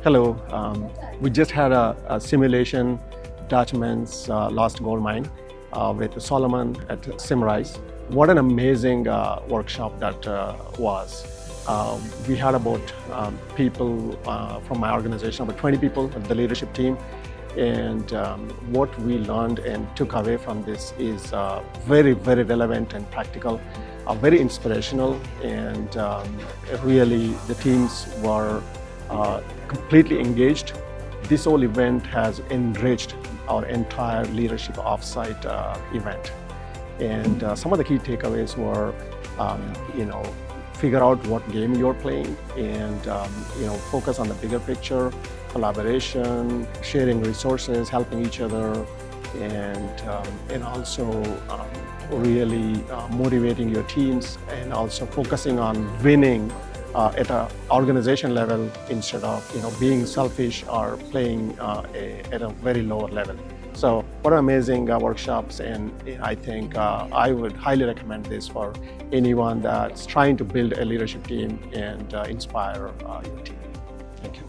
Hello, we just had a simulation, Dutchman's Lost Gold Mine with Solomon at SimuRise. What an amazing workshop that was. We had about people from my organization, about 20 people of the leadership team. And what we learned and took away from this is very, very relevant and practical, very inspirational, and really the teams were completely engaged. This whole event has enriched our entire leadership offsite event. And some of the key takeaways were, figure out what game you're playing and, focus on the bigger picture, collaboration, sharing resources, helping each other, and also really motivating your teams, and also focusing on winning at an organization level instead of being selfish or playing at a very lower level. So what amazing workshops, and I think I would highly recommend this for anyone that's trying to build a leadership team and inspire your team. Thank you.